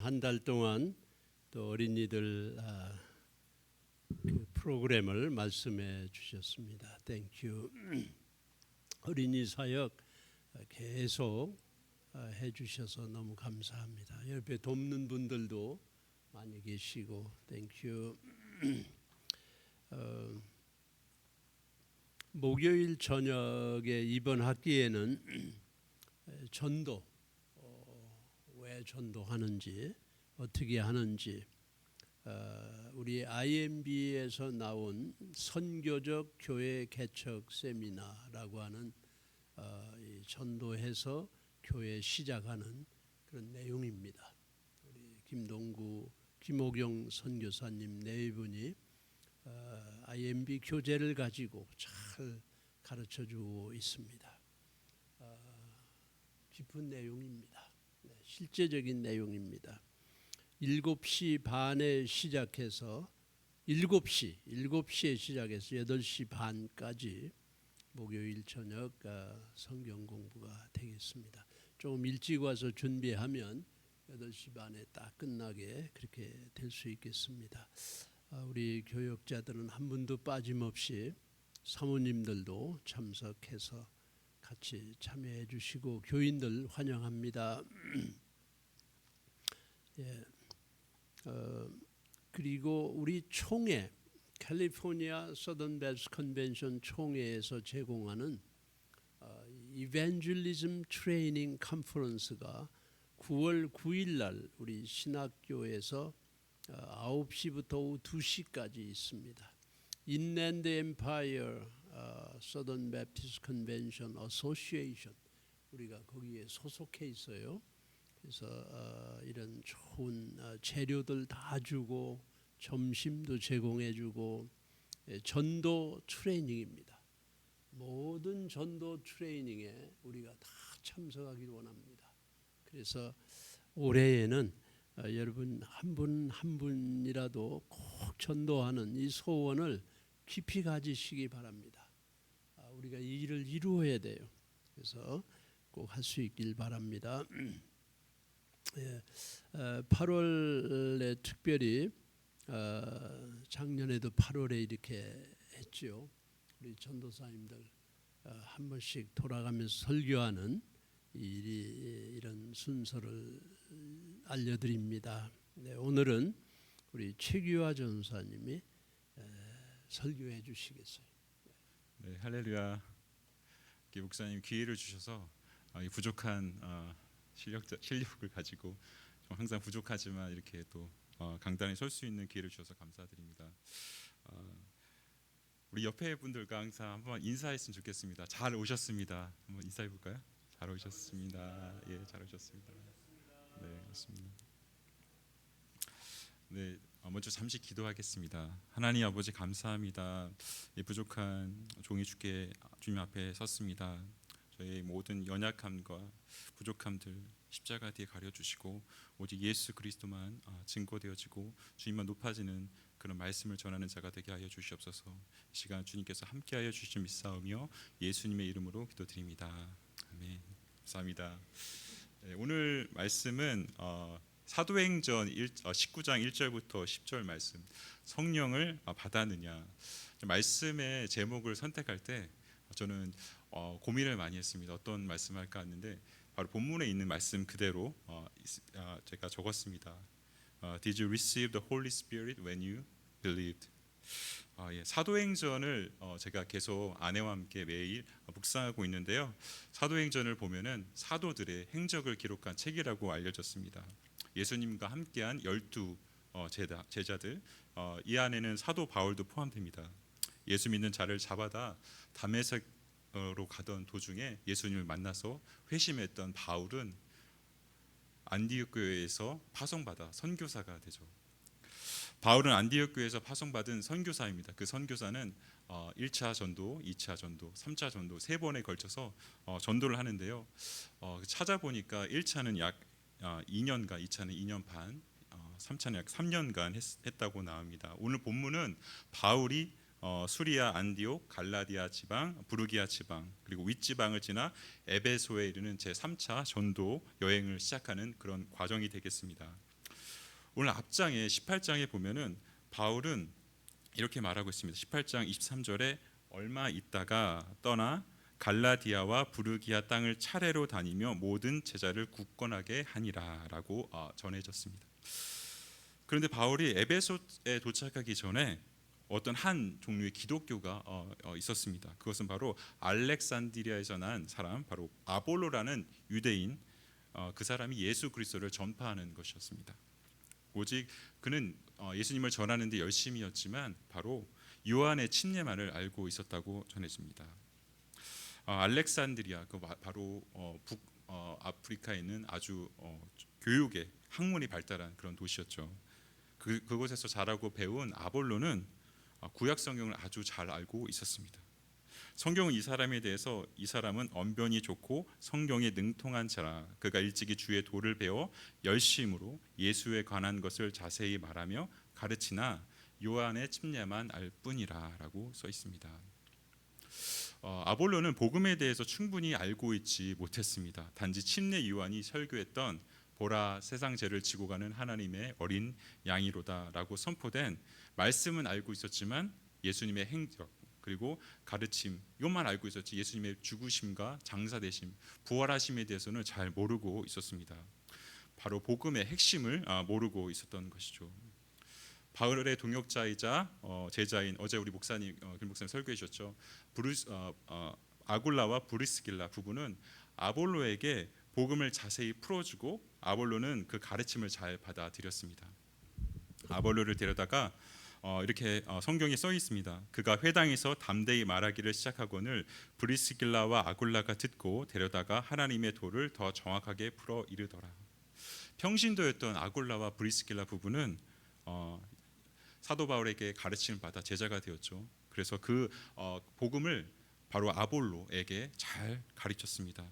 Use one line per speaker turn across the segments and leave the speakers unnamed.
한 달 동안 또 어린이들 그 프로그램을 말씀해 주셨습니다. 땡큐. 어린이 사역 계속 해 주셔서 너무 감사합니다. 옆에 돕는 분들도 많이 계시고 땡큐. 목요일 저녁에 이번 학기에는 전도 왜 전도하는지 어떻게 하는지 우리 IMB에서 나온 선교적 교회 개척 세미나라고 하는 이 전도해서 교회 시작하는 그런 내용입니다. 우리 김호경 선교사님 네 분이 IMB 교재를 가지고 잘 가르쳐주고 있습니다. 깊은 내용입니다. 실제적인 내용입니다. 7시 반에 시작해서 7시에 시작해서 8시 반까지 목요일 저녁 성경 공부가 되겠습니다. 조금 일찍 와서 준비하면 8시 반에 딱 끝나게 그렇게 될 수 있겠습니다. 우리 교역자들은 한 분도 빠짐없이 사모님들도 참석해서 같이 참여해 주시고 교인들 환영합니다. 예, 그리고 우리 총회 캘리포니아 서던 베스트 컨벤션 총회에서 제공하는 이벤젤리즘 트레이닝 컨퍼런스가 9월 9일 날 우리 신학교에서 9시부터 오후 2시까지 있습니다. 인랜드 엠파이어 서던 베프티스트 컨벤션 어소시에이션 우리가 거기에 소속해 있어요. 그래서 이런 좋은 재료들 다 주고 점심도 제공해 주고 전도 트레이닝입니다. 모든 전도 트레이닝에 우리가 다 참석하기를 원합니다. 그래서 올해에는 여러분 한 분 한 분이라도 꼭 전도하는 이 소원을 깊이 가지시기 바랍니다. 우리가 이 일을 이루어야 돼요. 그래서 꼭 할 수 있길 바랍니다. 8월에 특별히 작년에도 8월에 이렇게 했죠. 우리 전도사님들 한 번씩 돌아가면서 설교하는 이런 순서를 알려드립니다. 네, 오늘은 우리 최규화 전사님이 설교해 주시겠어요.
네, 할렐루야. 목사님 기회를 주셔서 이 부족한 실력을 가지고 항상 부족하지만 이렇게 또 강단에 설 수 있는 기회를 주셔서 감사드립니다. 우리 옆에 분들과 항상 한번 인사했으면 좋겠습니다. 잘 오셨습니다. 한번 인사해 볼까요? 잘 오셨습니다. 예, 잘 오셨습니다. 네, 맞습니다. 네, 먼저 잠시 기도하겠습니다. 하나님 아버지 감사합니다. 이 부족한 종이 주님 앞에 섰습니다. 저희 모든 연약함과 부족함들 십자가 뒤에 가려주시고 오직 예수 그리스도만 증거되어지고 주님만 높아지는 그런 말씀을 전하는 자가 되게 하여 주시옵소서. 이 시간 주님께서 함께하여 주시면 믿사오며 예수님의 이름으로 기도드립니다. 아멘. 감사합니다. 네, 오늘 말씀은 사도행전 19장 1절부터 10절 말씀, 성령을 받았느냐. 말씀의 제목을 선택할 때 저는 고민을 많이 했습니다. 어떤 말씀할까 했는데 바로 본문에 있는 말씀 그대로 제가 적었습니다. Did you receive the Holy Spirit when you believed? 예, 사도행전을 제가 계속 아내와 함께 매일 묵상하고 있는데요. 사도행전을 보면은 사도들의 행적을 기록한 책이라고 알려졌습니다. 예수님과 함께한 12 제자들, 이 안에는 사도 바울도 포함됩니다. 예수 믿는 자를 잡아다 다메섹으로 가던 도중에 예수님을 만나서 회심했던 바울은 안디옥 교회에서 파송받아 선교사가 되죠. 바울은 안디옥 교회에서 파송받은 선교사입니다. 그 선교사는 1차 전도, 2차 전도, 3차 전도 3번에 걸쳐서 전도를 하는데요. 찾아보니까 1차는 약 2년간, 2차는 2년 반, 3차는 약 3년간 했다고 나옵니다. 오늘 본문은 바울이 수리아, 안디옥, 갈라디아 지방, 부르기아 지방 그리고 윗지방을 지나 에베소에 이르는 제3차 전도 여행을 시작하는 그런 과정이 되겠습니다. 오늘 앞장에 18장에 보면은 바울은 이렇게 말하고 있습니다. 18장 23절에 얼마 있다가 떠나 갈라디아와 부르기아 땅을 차례로 다니며 모든 제자를 굳건하게 하니라라고 전해졌습니다. 그런데 바울이 에베소에 도착하기 전에 어떤 한 종류의 기독교가 있었습니다. 그것은 바로 알렉산드리아에서 난 사람, 바로 아볼로라는 유대인, 그 사람이 예수 그리스도를 전파하는 것이었습니다. 오직 그는 예수님을 전하는 데 열심이었지만 바로 요한의 침례만을 알고 있었다고 전해집니다. 알렉산드리아, 바로 아프리카에 있는 아주 교육의 학문이 발달한 그런 도시였죠. 그곳에서 자라고 배운 아볼로는 구약 성경을 아주 잘 알고 있었습니다. 성경은 이 사람에 대해서 이 사람은 언변이 좋고 성경에 능통한 자라, 그가 일찍이 주의 도를 배워 열심으로 예수에 관한 것을 자세히 말하며 가르치나 요한의 침례만 알 뿐이라라고 써 있습니다. 아볼로는 복음에 대해서 충분히 알고 있지 못했습니다. 단지 침례 요한이 설교했던 보라 세상 죄를 지고 가는 하나님의 어린 양이로다라고 선포된 말씀은 알고 있었지만 예수님의 행적 그리고 가르침 이것만 알고 있었지 예수님의 죽으심과 장사되심, 부활하심에 대해서는 잘 모르고 있었습니다. 바로 복음의 핵심을 모르고 있었던 것이죠. 바울의 동역자이자 제자인 어제 우리 목사님 김 목사님 설교해 주셨죠. 아굴라와 브리스길라 부부는 아볼로에게 복음을 자세히 풀어주고 아볼로는 그 가르침을 잘 받아들였습니다. 아볼로를 데려다가 이렇게 성경에 써 있습니다. 그가 회당에서 담대히 말하기를 시작하거늘 브리스길라와 아굴라가 듣고 데려다가 하나님의 도를 더 정확하게 풀어 이르더라. 평신도였던 아굴라와 브리스길라 부부는 사도 바울에게 가르침을 받아 제자가 되었죠. 그래서 그 복음을 바로 아볼로에게 잘 가르쳤습니다.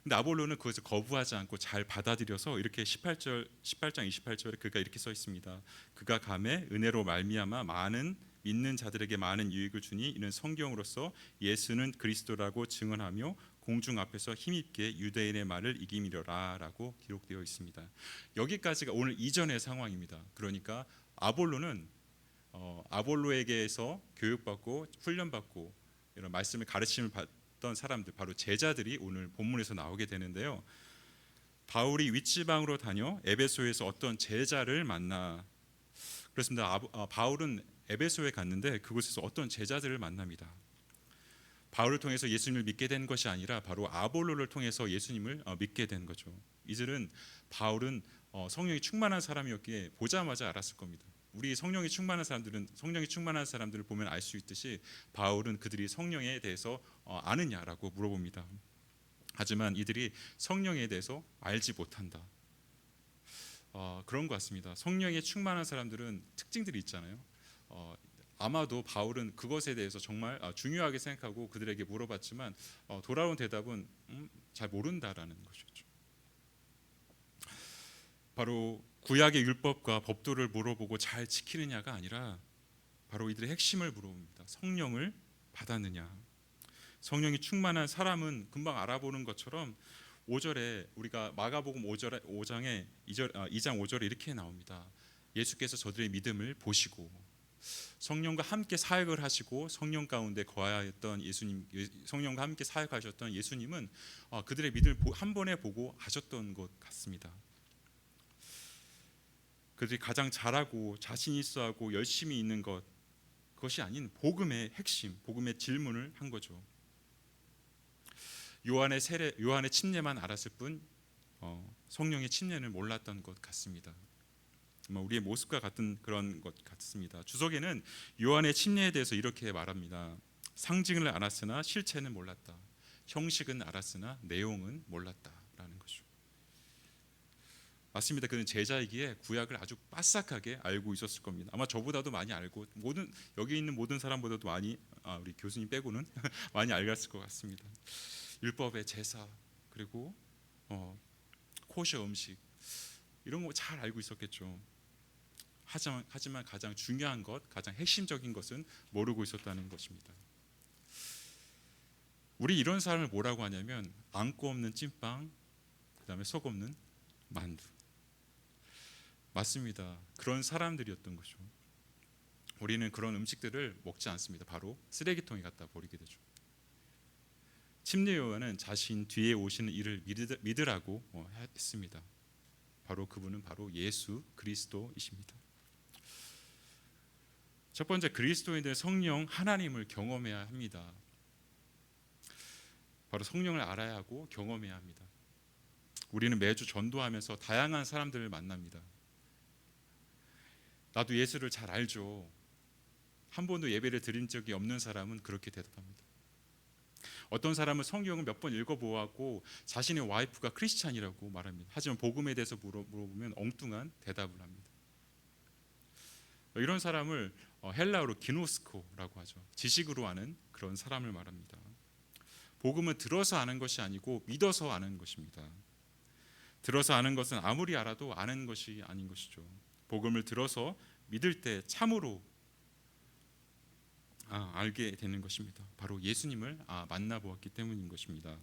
근데 아볼로는 그것을 거부하지 않고 잘 받아들여서 이렇게 18장 28절에 그가 이렇게 써 있습니다. 그가 감에 은혜로 말미암아 많은 믿는 자들에게 많은 유익을 주니 이는 성경으로서 예수는 그리스도라고 증언하며 공중 앞에서 힘있게 유대인의 말을 이기미려라라고 기록되어 있습니다. 여기까지가 오늘 이전의 상황입니다. 그러니까 아볼로는 아볼로에게서 교육받고 훈련받고 이런 말씀을 가르침을 받던 사람들, 바로 제자들이 오늘 본문에서 나오게 되는데요. 바울이 윗지방으로 다녀 에베소에서 어떤 제자를 만나. 그렇습니다. 바울은 에베소에 갔는데 그곳에서 어떤 제자들을 만납니다. 바울을 통해서 예수님을 믿게 된 것이 아니라 바로 아볼로를 통해서 예수님을 믿게 된 거죠. 이들은 바울은 성령이 충만한 사람이었기에 보자마자 알았을 겁니다. 우리 성령이 충만한 사람들을 보면 알 수 있듯이 바울은 그들이 성령에 대해서 아느냐라고 물어봅니다. 하지만 이들이 성령에 대해서 알지 못한다. 그런 것 같습니다. 성령에 충만한 사람들은 특징들이 있잖아요. 아마도 바울은 그것에 대해서 정말 중요하게 생각하고 그들에게 물어봤지만 돌아온 대답은 잘 모른다라는 것이었죠. 바로 구약의 율법과 법도를 물어보고 잘 지키느냐가 아니라 바로 이들의 핵심을 물어봅니다. 성령을 받았느냐. 성령이 충만한 사람은 금방 알아보는 것처럼 5절에 우리가 마가복음 5장에 2장 5절에 이렇게 나옵니다. 예수께서 저들의 믿음을 보시고 성령과 함께 사역을 하시고 성령 가운데 거하였던 예수님, 성령과 함께 사역하셨던 예수님은 그들의 믿음을 한 번에 보고 아셨던 것 같습니다. 그들이 가장 잘하고 자신 있어하고 열심히 있는 그것이 아닌 복음의 핵심, 복음의 질문을 한 거죠. 요한의 침례만 알았을 뿐 성령의 침례는 몰랐던 것 같습니다. 우리의 모습과 같은 그런 것 같습니다. 주석에는 요한의 침례에 대해서 이렇게 말합니다. 상징을 알았으나 실체는 몰랐다. 형식은 알았으나 내용은 몰랐다라는 것이죠. 맞습니다. 그는 제자이기에 구약을 아주 빠삭하게 알고 있었을 겁니다. 아마 저보다도 많이 알고 여기 있는 모든 사람보다도 많이 우리 교수님 빼고는 많이 알았을 것 같습니다. 율법의 제사 그리고 코셔 음식 이런 거 잘 알고 있었겠죠. 하지만 가장 중요한 것, 가장 핵심적인 것은 모르고 있었다는 것입니다. 우리 이런 사람을 뭐라고 하냐면 안고 없는 찐빵, 그다음에 속 없는 만두. 맞습니다. 그런 사람들이었던 거죠. 우리는 그런 음식들을 먹지 않습니다. 바로 쓰레기통에 갖다 버리게 되죠. 침례 요한은 자신 뒤에 오시는 이를 믿으라고 했습니다. 바로 그분은 바로 예수 그리스도이십니다. 첫 번째, 그리스도인들은 성령 하나님을 경험해야 합니다. 바로 성령을 알아야 하고 경험해야 합니다. 우리는 매주 전도하면서 다양한 사람들을 만납니다. 나도 예수를 잘 알죠. 한 번도 예배를 드린 적이 없는 사람은 그렇게 대답합니다. 어떤 사람은 성경을 몇 번 읽어보았고 자신의 와이프가 크리스찬이라고 말합니다. 하지만 복음에 대해서 물어보면 엉뚱한 대답을 합니다. 이런 사람을 헬라어로 기노스코라고 하죠. 지식으로 아는 그런 사람을 말합니다. 복음은 들어서 아는 것이 아니고 믿어서 아는 것입니다. 들어서 아는 것은 아무리 알아도 아는 것이 아닌 것이죠. 복음을 들어서 믿을 때 참으로 알게 되는 것입니다. 바로 예수님을 만나보았기 때문인 것입니다.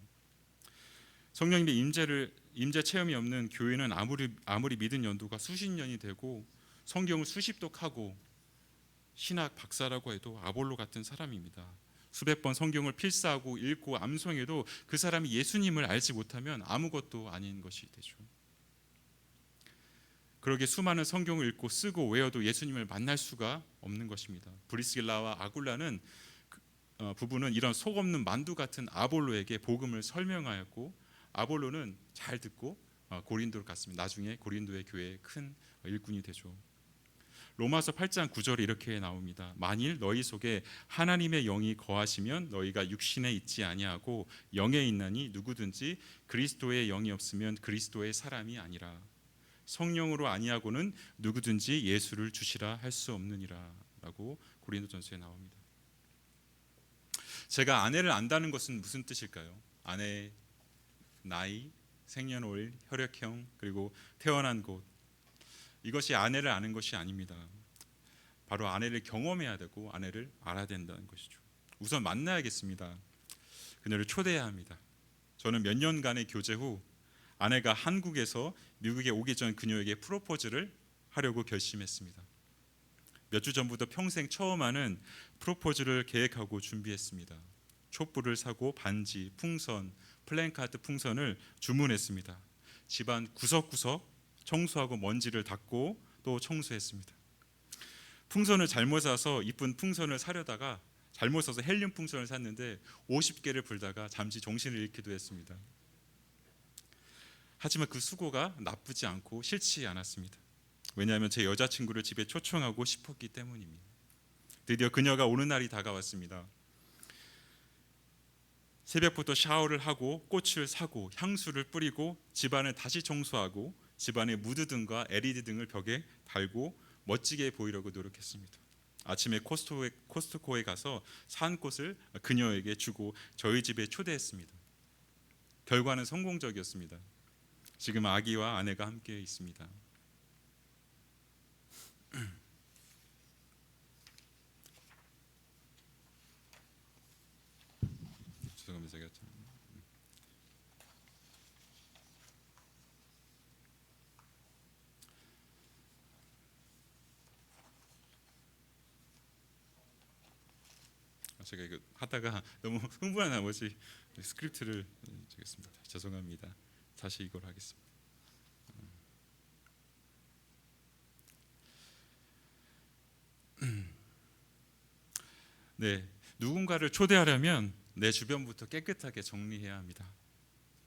성령님의 임재 체험이 없는 교회는 아무리 믿은 연도가 수십 년이 되고 성경을 수십 독하고 신학 박사라고 해도 아볼로 같은 사람입니다. 수백 번 성경을 필사하고 읽고 암송해도 그 사람이 예수님을 알지 못하면 아무것도 아닌 것이 되죠. 그러게 수많은 성경을 읽고 쓰고 외워도 예수님을 만날 수가 없는 것입니다. 브리스길라와 아굴라는 부부는 이런 속 없는 만두 같은 아볼로에게 복음을 설명하였고, 아볼로는 잘 듣고 고린도로 갔습니다. 나중에 고린도의 교회의 큰 일꾼이 되죠. 로마서 8장 9절에 이렇게 나옵니다. 만일 너희 속에 하나님의 영이 거하시면 너희가 육신에 있지 아니하고 영에 있나니 누구든지 그리스도의 영이 없으면 그리스도의 사람이 아니라. 성령으로 아니하고는 누구든지 예수를 주시라 할 수 없느니라 라고 고린도전서에 나옵니다. 제가 아내를 안다는 것은 무슨 뜻일까요? 아내의 나이, 생년월, 혈액형, 그리고 태어난 곳, 이것이 아내를 아는 것이 아닙니다. 바로 아내를 경험해야 되고 아내를 알아야 된다는 것이죠. 우선 만나야겠습니다. 그녀를 초대해야 합니다. 저는 몇 년간의 교제 후 아내가 한국에서 미국에 오기 전 그녀에게 프로포즈를 하려고 결심했습니다. 몇 주 전부터 평생 처음 하는 프로포즈를 계획하고 준비했습니다. 촛불을 사고 반지, 풍선, 플랜카드 풍선을 주문했습니다. 집안 구석구석 청소하고 먼지를 닦고 또 청소했습니다. 풍선을 잘못 사서 이쁜 풍선을 사려다가 잘못 사서 헬륨 풍선을 샀는데 50개를 불다가 잠시 정신을 잃기도 했습니다. 하지만 그 수고가 나쁘지 않고 싫지 않았습니다. 왜냐하면 제 여자친구를 집에 초청하고 싶었기 때문입니다. 드디어 그녀가 오는 날이 다가왔습니다. 새벽부터 샤워를 하고 꽃을 사고 향수를 뿌리고 집안을 다시 청소하고 집안의 무드등과 LED 등을 벽에 달고 멋지게 보이려고 노력했습니다. 아침에 코스트코에 가서 산 꽃을 그녀에게 주고 저희 집에 초대했습니다. 결과는 성공적이었습니다. 지금 아기와 아내가 함께 있습니다. 죄송합니다. 제가 이거 하다가 너무 흥분한 나머지 스크립트를 주겠습니다. 죄송합니다. 다시 이걸 하겠습니다. 네, 누군가를 초대하려면 내 주변부터 깨끗하게 정리해야 합니다.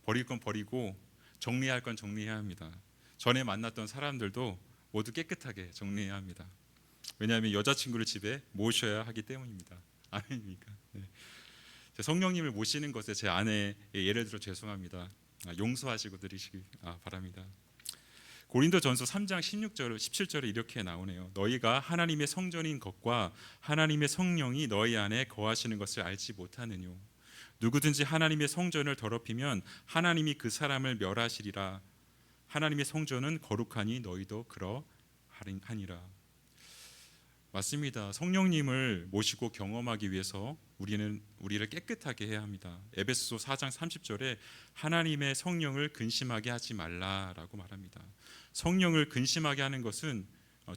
버릴 건 버리고 정리할 건 정리해야 합니다. 전에 만났던 사람들도 모두 깨끗하게 정리해야 합니다. 왜냐하면 여자친구를 집에 모셔야 하기 때문입니다. 아닙니까? 네. 성령님을 모시는 것에 제 아내의 예를 들어 죄송합니다. 용서하시고 드리시기 바랍니다. 고린도전서 3장 16절 17절에 이렇게 나오네요. 너희가 하나님의 성전인 것과 하나님의 성령이 너희 안에 거하시는 것을 알지 못하느뇨. 누구든지 하나님의 성전을 더럽히면 하나님이 그 사람을 멸하시리라. 하나님의 성전은 거룩하니 너희도 그러하니라. 맞습니다. 성령님을 모시고 경험하기 위해서 우리를 깨끗하게 해야 합니다. 에베소서 4장 30절에 하나님의 성령을 근심하게 하지 말라라고 말합니다. 성령을 근심하게 하는 것은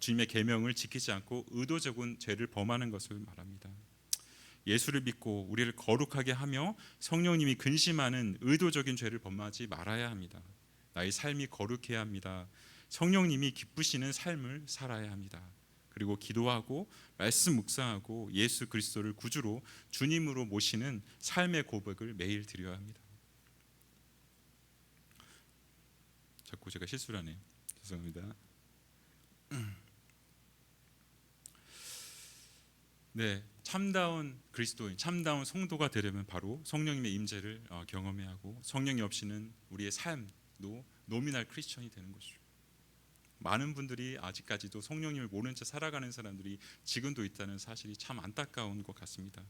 주님의 계명을 지키지 않고 의도적인 죄를 범하는 것을 말합니다. 예수를 믿고 우리를 거룩하게 하며 성령님이 근심하는 의도적인 죄를 범하지 말아야 합니다. 나의 삶이 거룩해야 합니다. 성령님이 기쁘시는 삶을 살아야 합니다. 그리고 기도하고 말씀 묵상하고 예수 그리스도를 구주로 주님으로 모시는 삶의 고백을 매일 드려야 합니다. 자꾸 제가 실수를 하네요. 죄송합니다. 네, 참다운 그리스도인, 참다운 성도가 되려면 바로 성령님의 임재를 경험해야 하고 성령이 없이는 우리의 삶도 노미널 크리스천이 되는 것이죠. 많은 분들이 아직까지도 성령님을 모른 채 살아가는 사람들이 지금도 있다는 사실이 참 안타까운 것 같습니다.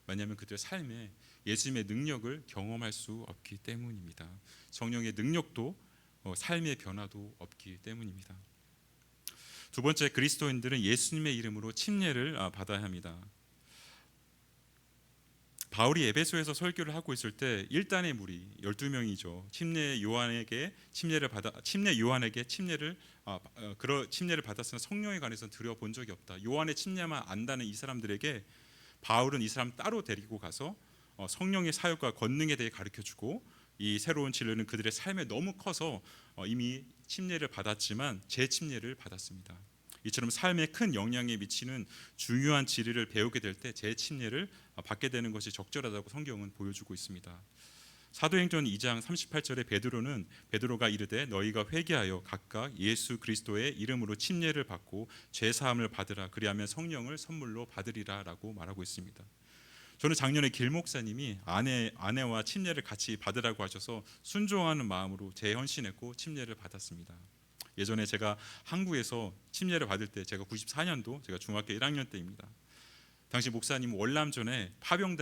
왜냐하면 그들의 삶에 예수님의 능력을 경험할 수 없기 때문입니다. 성령의 능력도 삶의 변화도 없기 때문입니다. 두 번째, 그리스도인들은 예수님의 이름으로 침례를 받아야 합니다. 바울이 에베소에서 설교를 하고 있을 때 1단의 무리 12명이죠. 침례 요한에게 침례를 받았으나 성령에 관해서는 드려본 적이 없다. 요한의 침례만 안다는 이 사람들에게 바울은 이 사람 따로 데리고 가서 성령의 사역과 권능에 대해 가르쳐주고 이 새로운 진리는 그들의 삶에 너무 커서 이미 침례를 받았지만 재침례를 받았습니다. 이처럼 삶에 큰 영향에 미치는 중요한 진리를 배우게 될 때 재침례를 받게 되는 것이 적절하다고 성경은 보여주고 있습니다. 사도행전 2장 38절에 베드로가 이르되 너희가 회개하여 각각 예수 그리스도의 이름으로 침례를 받고 죄 사함을 받으라 그리하면 성령을 선물로 받으리라라고 말하고 있습니다. 저는 작년에 길 목사님이 아내와 침례를 같이 받으라고 하셔서 순종하는 마음으로 재헌신했고 침례를 받았습니다. 예전에 제가 한국에서 침례를 받을 때 제가 94년도 제가 중학교 1학년 때입니다. 당시 목사님은 월남전에 파병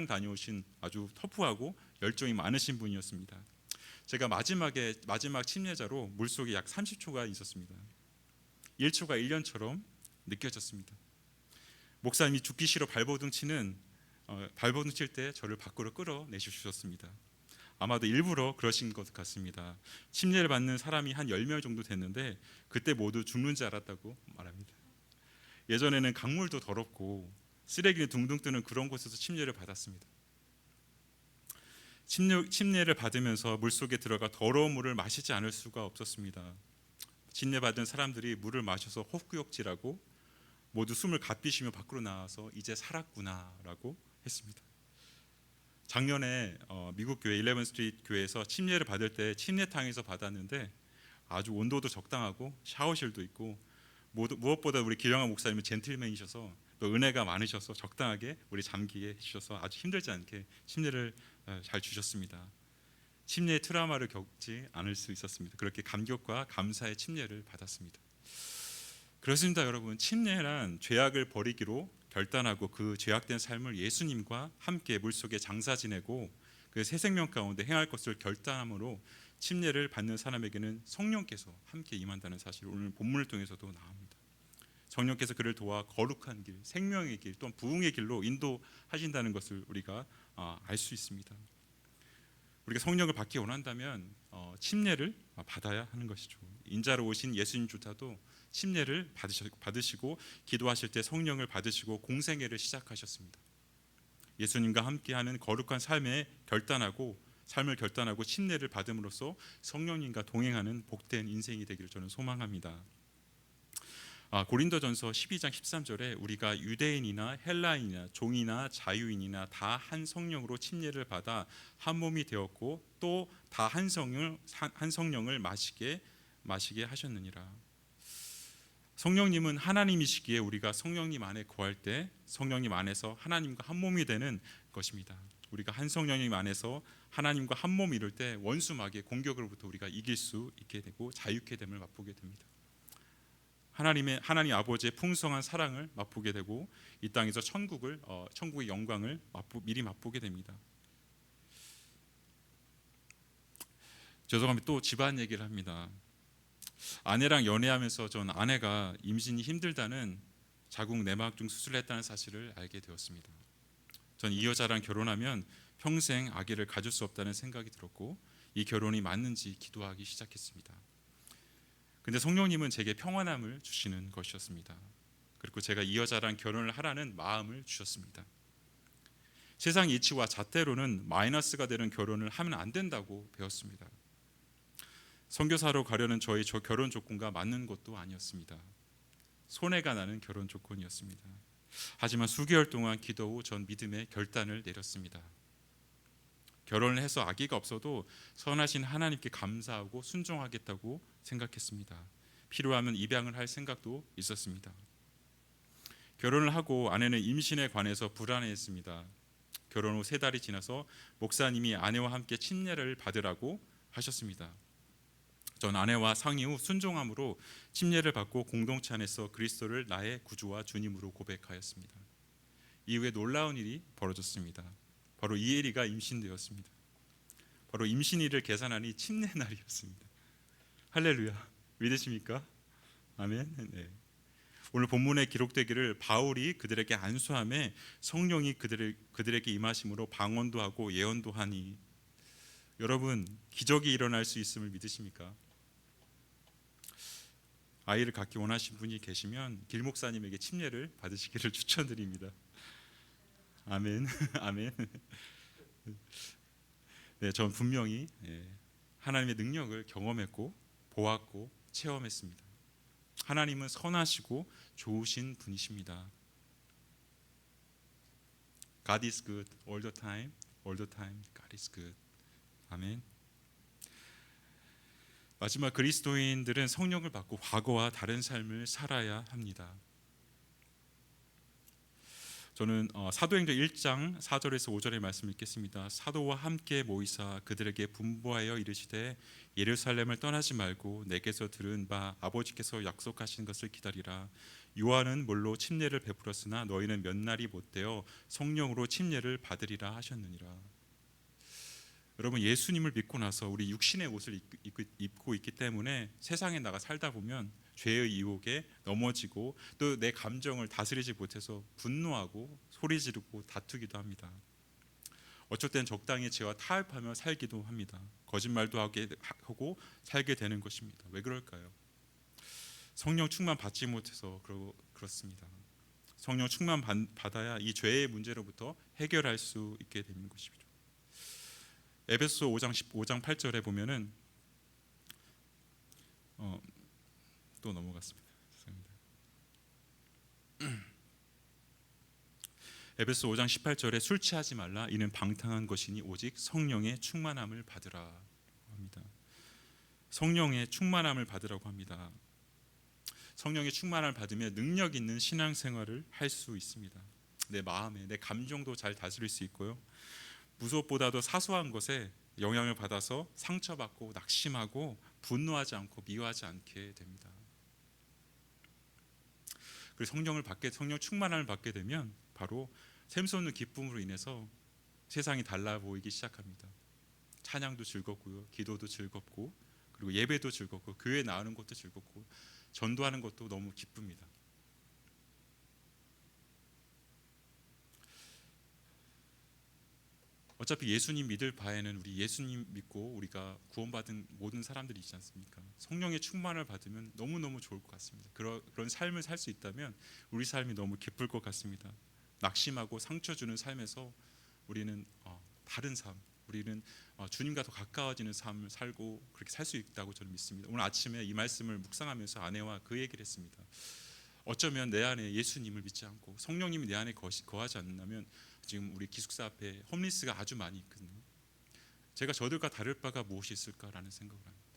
다녀오신 아주 터프하고 열정이 많으신 분이었습니다. 제가 마지막 침례자로 물속에 약 30초가 있었습니다. 1초가 1년처럼 느껴졌습니다. 목사님이 죽기 싫어 발버둥 칠 때 저를 밖으로 끌어내주셨습니다. 아마도 일부러 그러신 것 같습니다. 침례를 받는 사람이 한 10명 정도 됐는데 그때 모두 죽는 줄 알았다고 말합니다. 예전에는 강물도 더럽고 쓰레기는 둥둥 뜨는 그런 곳에서 침례를 받았습니다. 침례를 받으면서 물속에 들어가 더러운 물을 마시지 않을 수가 없었습니다. 침례 받은 사람들이 물을 마셔서 헛구역질하고 모두 숨을 가삐시며 밖으로 나와서 이제 살았구나라고 했습니다. 작년에 미국 교회 11 스트리트 교회에서 침례를 받을 때 침례탕에서 받았는데 아주 온도도 적당하고 샤워실도 있고 무엇보다 우리 기령한 목사님은 젠틀맨이셔서 또 은혜가 많으셔서 적당하게 우리 잠기게 해주셔서 아주 힘들지 않게 침례를 잘 주셨습니다. 침례의 트라우마를 겪지 않을 수 있었습니다. 그렇게 감격과 감사의 침례를 받았습니다. 그렇습니다, 여러분. 침례란 죄악을 버리기로 결단하고 그 죄악된 삶을 예수님과 함께 물속에 장사 지내고 그 새 생명 가운데 행할 것을 결단함으로 침례를 받는 사람에게는 성령께서 함께 임한다는 사실 오늘 본문을 통해서도 나옵니다. 성령께서 그를 도와 거룩한 길, 생명의 길, 또한 부흥의 길로 인도하신다는 것을 우리가 알 수 있습니다. 우리가 성령을 받기 원한다면 침례를 받아야 하는 것이죠. 인자로 오신 예수님조차도 침례를 받으시고 기도하실 때 성령을 받으시고 공생애를 시작하셨습니다. 예수님과 함께하는 거룩한 삶을 결단하고 침례를 받음으로써 성령님과 동행하는 복된 인생이 되기를 저는 소망합니다. 고린도전서 12장 13절에 우리가 유대인이나 헬라인이나 종이나 자유인이나 다 한 성령으로 침례를 받아 한 몸이 되었고 또 다 한 성령을 마시게 하셨느니라. 성령님은 하나님이시기에 우리가 성령님 안에 거할 때 성령님 안에서 하나님과 한 몸이 되는 것입니다. 우리가 한 성령님 안에서 하나님과 한 몸이 이룰 때 원수 마귀의 공격으로부터 우리가 이길 수 있게 되고 자유케 됨을 맛보게 됩니다. 하나님 아버지의 풍성한 사랑을 맛보게 되고 이 땅에서 천국의 영광을 미리 맛보게 됩니다. 죄송합니다. 또 집안 얘기를 합니다. 아내랑 연애하면서 전 아내가 임신이 힘들다는 자궁 내막중 수술을 했다는 사실을 알게 되었습니다. 전 이 여자랑 결혼하면 평생 아기를 가질 수 없다는 생각이 들었고 이 결혼이 맞는지 기도하기 시작했습니다. 근데 성령님은 제게 평안함을 주시는 것이었습니다. 그리고 제가 이 여자랑 결혼을 하라는 마음을 주셨습니다. 세상 이치와 잣대로는 마이너스가 되는 결혼을 하면 안 된다고 배웠습니다. 선교사로 가려는 저의 결혼 조건과 맞는 것도 아니었습니다. 손해가 나는 결혼 조건이었습니다. 하지만 수개월 동안 기도 후 전 믿음의 결단을 내렸습니다. 결혼을 해서 아기가 없어도 선하신 하나님께 감사하고 순종하겠다고 생각했습니다. 필요하면 입양을 할 생각도 있었습니다. 결혼을 하고 아내는 임신에 관해서 불안해했습니다. 결혼 후 3달이 지나서 목사님이 아내와 함께 침례를 받으라고 하셨습니다. 전 아내와 상의 후 순종함으로 침례를 받고 공동체 안에서 그리스도를 나의 구주와 주님으로 고백하였습니다. 이후에 놀라운 일이 벌어졌습니다. 바로 이혜리가 임신되었습니다. 바로 임신일을 계산하니 침례 날이었습니다. 할렐루야, 믿으십니까? 아멘. 네. 오늘 본문에 기록되기를 바울이 그들에게 안수함에 성령이 그들에게 임하심으로 방언도 하고 예언도 하니. 여러분, 기적이 일어날 수 있음을 믿으십니까? 아이를 갖기 원하신 분이 계시면 길 목사님에게 침례를 받으시기를 추천드립니다. 아멘. 아멘. 네, 전 분명히 하나님의 능력을 경험했고 보았고 체험했습니다. 하나님은 선하시고 좋으신 분이십니다. God is good all the time. All the time God is good. 아멘. 마지막 그리스도인들은 성령을 받고 과거와 다른 삶을 살아야 합니다. 저는 사도행전 1장 4절에서 5절의 말씀 읽겠습니다. 사도와 함께 모이사 그들에게 분부하여 이르시되 예루살렘을 떠나지 말고 내게서 들은 바 아버지께서 약속하신 것을 기다리라. 요한은 물로 침례를 베풀었으나 너희는 몇 날이 못되어 성령으로 침례를 받으리라 하셨느니라. 여러분, 예수님을 믿고 나서 우리 육신의 옷을 입고 있기 때문에 세상에 나가 살다 보면 죄의 유혹에 넘어지고 또 내 감정을 다스리지 못해서 분노하고 소리 지르고 다투기도 합니다. 어쩔 땐 적당히 죄와 타협하며 살기도 합니다. 거짓말도 하고 살게 되는 것입니다. 왜 그럴까요? 성령 충만 받지 못해서 그렇습니다. 성령 충만 받아야 이 죄의 문제로부터 해결할 수 있게 되는 것이죠. 에베소 5장 8절에 보면은 또 넘어갔습니다. 죄송합니다. 에베소 5장 18절에 술 취하지 말라 이는 방탕한 것이니 오직 성령의 충만함을 받으라 합니다. 성령의 충만함을 받으라고 합니다. 성령의 충만함을 받으면 능력 있는 신앙생활을 할 수 있습니다. 내 마음에 내 감정도 잘 다스릴 수 있고요. 무엇보다도 사소한 것에 영향을 받아서 상처받고 낙심하고 분노하지 않고 미워하지 않게 됩니다. 그리고 성령 충만함을 받게 되면 바로 샘솟는 없는 기쁨으로 인해서 세상이 달라 보이기 시작합니다. 찬양도 즐겁고요, 기도도 즐겁고, 그리고 예배도 즐겁고, 교회 나오는 것도 즐겁고, 전도하는 것도 너무 기쁩니다. 어차피 예수님 믿을 바에는 우리 예수님 믿고 우리가 구원받은 모든 사람들이 있지 않습니까? 성령의 충만을 받으면 너무너무 좋을 것 같습니다. 그런 삶을 살 수 있다면 우리 삶이 너무 기쁠 것 같습니다. 낙심하고 상처 주는 삶에서 우리는 다른 삶, 우리는 주님과 더 가까워지는 삶을 살고 그렇게 살 수 있다고 저는 믿습니다. 오늘 아침에 이 말씀을 묵상하면서 아내와 그 얘기를 했습니다. 어쩌면 내 안에 예수님을 믿지 않고 성령님이 내 안에 거하지 않는다면 지금 우리 기숙사 앞에 홈리스가 아주 많이 있거든요. 제가 저들과 다를 바가 무엇이 있을까라는 생각을 합니다.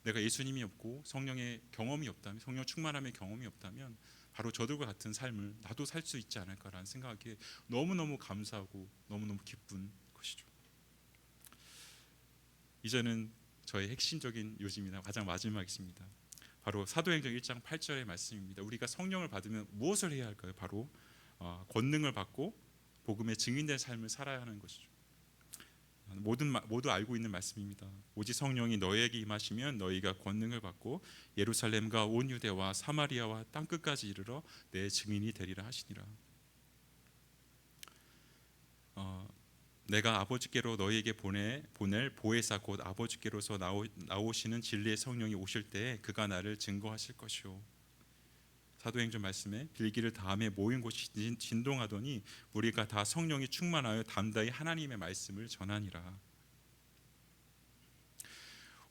내가 예수님이 없고 성령의 경험이 없다면, 성령 충만함의 경험이 없다면 바로 저들과 같은 삶을 나도 살 수 있지 않을까라는 생각에 너무너무 감사하고 너무너무 기쁜 것이죠. 이제는 저의 핵심적인 요즘이나 가장 마지막입니다. 바로 사도행전 1장 8절의 말씀입니다. 우리가 성령을 받으면 무엇을 해야 할까요? 바로 권능을 받고 복음의 증인된 삶을 살아야 하는 것이죠. 모두 알고 있는 말씀입니다. 오직 성령이 너희에게 임하시면 너희가 권능을 받고 예루살렘과 온 유대와 사마리아와 땅 끝까지 이르러 내 증인이 되리라 하시니라. 내가 아버지께로 너희에게 보낼 보혜사 곧 아버지께로서 나오시는 진리의 성령이 오실 때에 그가 나를 증거하실 것이요. 사도행전 말씀에 빌기를 다음에 모인 곳이 진동하더니 우리가 다 성령이 충만하여 담대히 하나님의 말씀을 전하니라.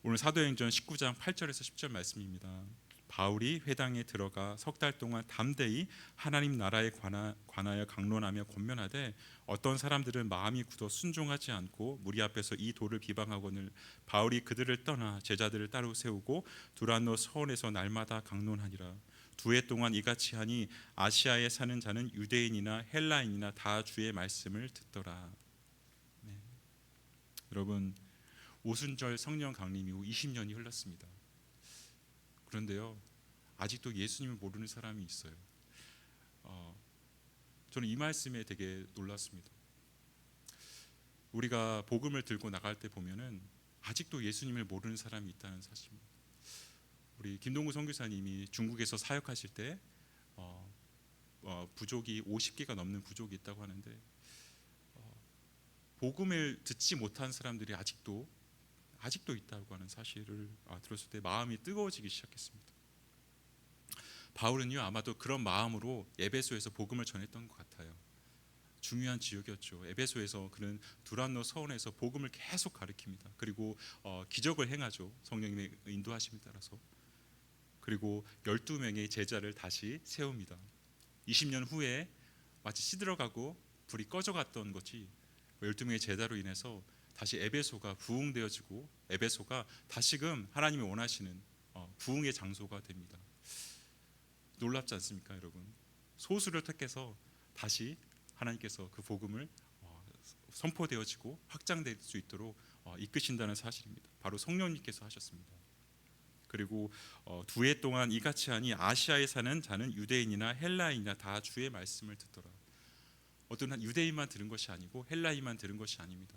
오늘 사도행전 19장 8절에서 10절 말씀입니다. 바울이 회당에 들어가 석 달 동안 담대히 하나님 나라에 관하여 강론하며 권면하되 어떤 사람들은 마음이 굳어 순종하지 않고 무리 앞에서 이 도를 비방하거늘 바울이 그들을 떠나 제자들을 따로 세우고 두란노 서원에서 날마다 강론하니라. 2해 동안 이같이 하니 아시아에 사는 자는 유대인이나 헬라인이나 다 주의 말씀을 듣더라. 네. 여러분, 오순절 성령 강림 이후 20년이 흘렀습니다. 그런데요, 아직도 예수님을 모르는 사람이 있어요. 저는 이 말씀에 되게 놀랐습니다. 우리가 복음을 들고 나갈 때 보면은 아직도 예수님을 모르는 사람이 있다는 사실입니다. 우리 김동구 선교사님이 중국에서 사역하실 때 부족이 50개가 넘는 부족이 있다고 하는데 복음을 듣지 못한 사람들이 아직도 있다고 하는 사실을 들었을 때 마음이 뜨거워지기 시작했습니다. 바울은요 아마도 그런 마음으로 에베소에서 복음을 전했던 것 같아요. 중요한 지역이었죠. 에베소에서 그는 두란노 서원에서 복음을 계속 가르칩니다. 그리고 기적을 행하죠. 성령님의 인도하심에 따라서. 그리고 12명의 제자를 다시 세웁니다. 20년 후에 마치 시들어가고 불이 꺼져갔던 것이 12명의 제자로 인해서 다시 에베소가 부흥되어지고 에베소가 다시금 하나님이 원하시는 부흥의 장소가 됩니다. 놀랍지 않습니까, 여러분? 소수를 택해서 다시 하나님께서 그 복음을 선포되어지고 확장될 수 있도록 이끄신다는 사실입니다. 바로 성령님께서 하셨습니다. 그리고 2해 동안 이같이 하니 아시아에 사는 자는 유대인이나 헬라인이나 다 주의 말씀을 듣더라. 어떤 한 유대인만 들은 것이 아니고 헬라인만 들은 것이 아닙니다.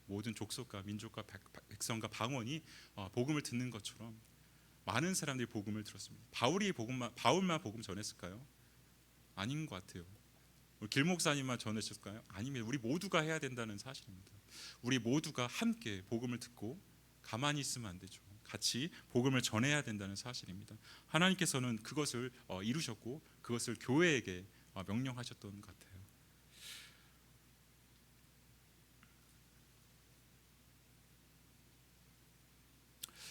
모든 족속과 민족과 백성과 방언이 복음을 듣는 것처럼 많은 사람들이 복음을 들었습니다. 바울만 복음 전했을까요? 아닌 것 같아요. 길 목사님만 전했을까요? 아닙니다. 우리 모두가 해야 된다는 사실입니다. 우리 모두가 함께 복음을 듣고 가만히 있으면 안 되죠. 같이 복음을 전해야 된다는 사실입니다. 하나님께서는 그것을 이루셨고 그것을 교회에게 명령하셨던 것 같아요.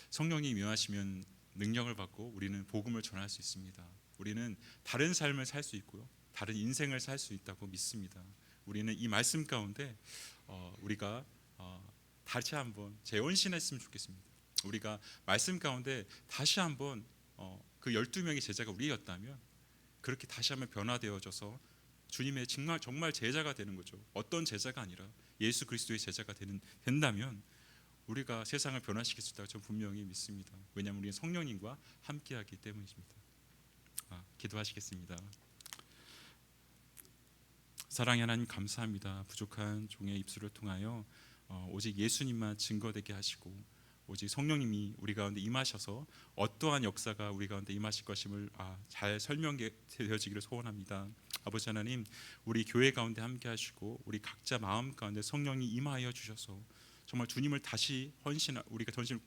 성령이 임하시면 능력을 받고 우리는 복음을 전할 수 있습니다. 우리는 다른 삶을 살 수 있고요, 다른 인생을 살 수 있다고 믿습니다. 우리는 이 말씀 가운데 우리가 다시 한번 재원신했으면 좋겠습니다. 우리가 말씀 가운데 다시 한번 그 12명의 제자가 우리였다면 그렇게 다시 한번 변화되어져서 주님의 정말 제자가 되는 거죠. 어떤 제자가 아니라 예수 그리스도의 제자가 된다면 우리가 세상을 변화시킬 수 있다고 저는 분명히 믿습니다. 왜냐하면 우리는 성령님과 함께하기 때문입니다. 기도하시겠습니다. 사랑의 하나님 감사합니다. 부족한 종의 입술을 통하여 오직 예수님만 증거되게 하시고 오직 성령님이 우리 가운데 임하셔서 어떠한 역사가 우리 가운데 임하실 것임을 잘 설명되어지기를 소원합니다. 아버지 하나님, 우리 교회 가운데 함께 하시고 우리 각자 마음 가운데 성령이 임하여 주셔서 정말 주님을 다시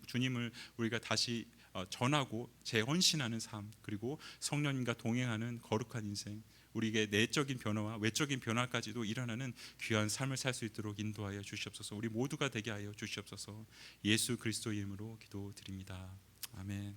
주님을 우리가 다시 전하고 재헌신하는 삶, 그리고 성령님과 동행하는 거룩한 인생, 우리에게 내적인 변화와 외적인 변화까지도 일어나는 귀한 삶을 살 수 있도록 인도하여 주시옵소서. 우리 모두가 되게 하여 주시옵소서. 예수 그리스도의 이름으로 기도드립니다. 아멘.